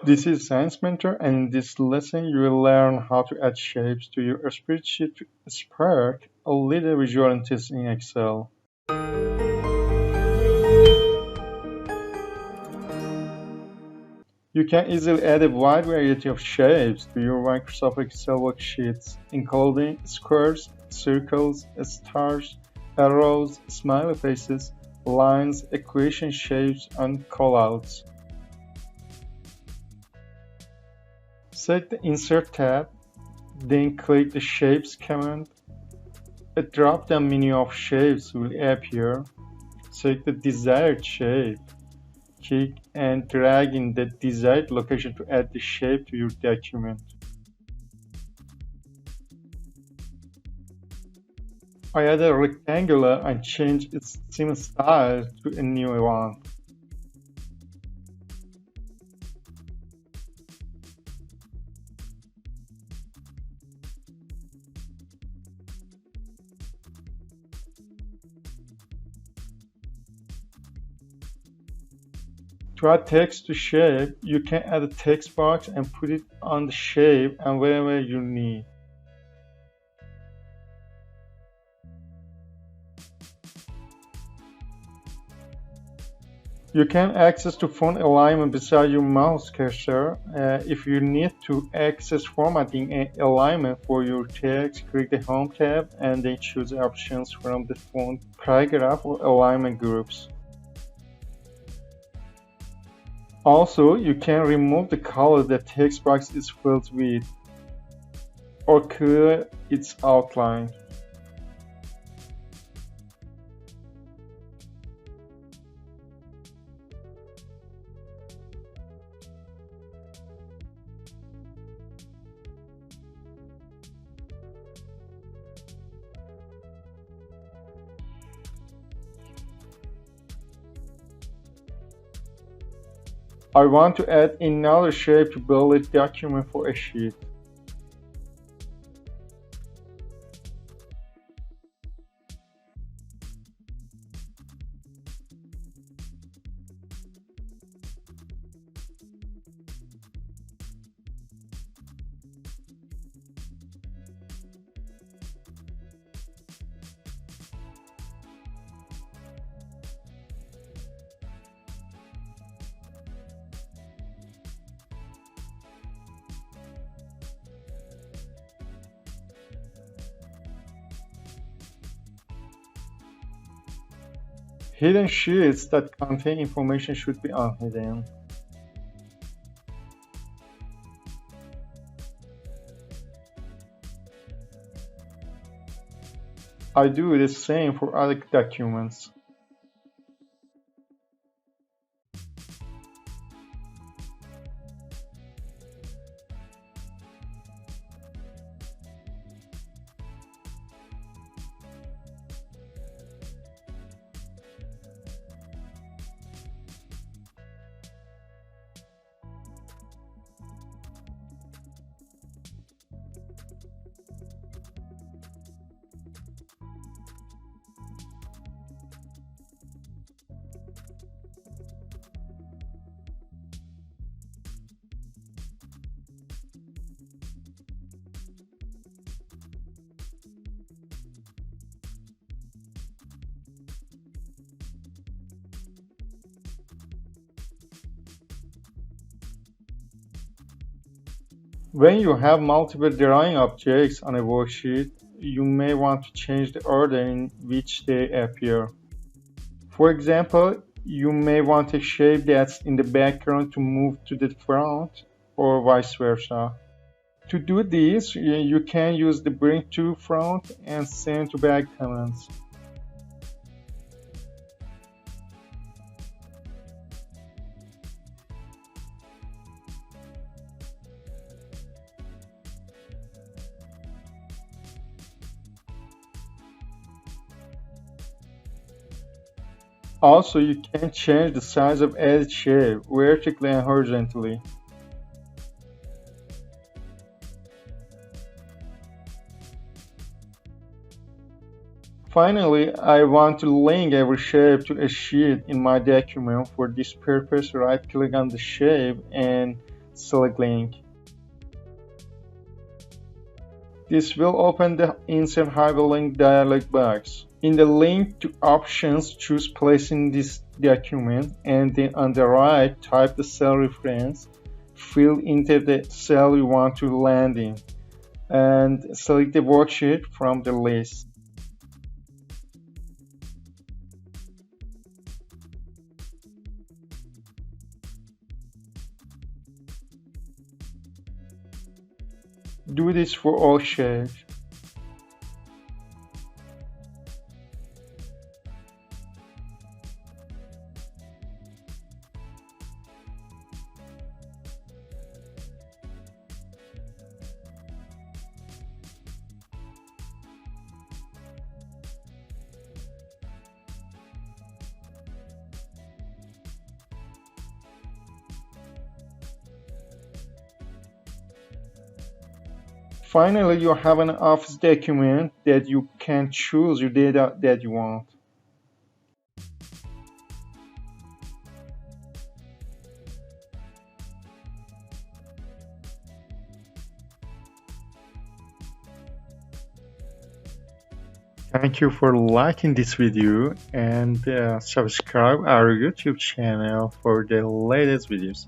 This is Science Mentor, and in this lesson you will learn how to add shapes to your spreadsheet to spark a little visual interest in Excel. You can easily add a wide variety of shapes to your Microsoft Excel worksheets, including squares, circles, stars, arrows, smiley faces, lines, equation shapes, and callouts. Select the Insert tab, then click the Shapes command. A drop-down menu of shapes will appear. Select the desired shape. Click and drag in the desired location to add the shape to your document. I add a rectangular and change its seam style to a new one. To add text to shape, you can add a text box and put it on the shape and wherever you need. You can access to font alignment beside your mouse cursor. If you need to access formatting and alignment for your text, click the Home tab and then choose options from the font, paragraph, or alignment groups. Also, you can remove the color the text box is filled with or clear its outline. I want to add another shape to build a document for a sheet. Hidden sheets that contain information should be unhidden. I do the same for other documents. When you have multiple drawing objects on a worksheet, you may want to change the order in which they appear. For example, you may want a shape that's in the background to move to the front, or vice versa. To do this, you can use the bring to front and send to back commands. Also, you can change the size of edge shape vertically and horizontally. Finally, I want to link every shape to a sheet in my document. For this purpose, right-click on the shape and select link. This will open the Insert Hyperlink dialog box. In the link to options, choose place in this document, and then on the right, type the cell reference, fill into the cell you want to land in, and select the worksheet from the list. Do this for all shapes. Finally, you have an Office document that you can choose your data that you want. Thank you for liking this video and subscribe our YouTube channel for the latest videos.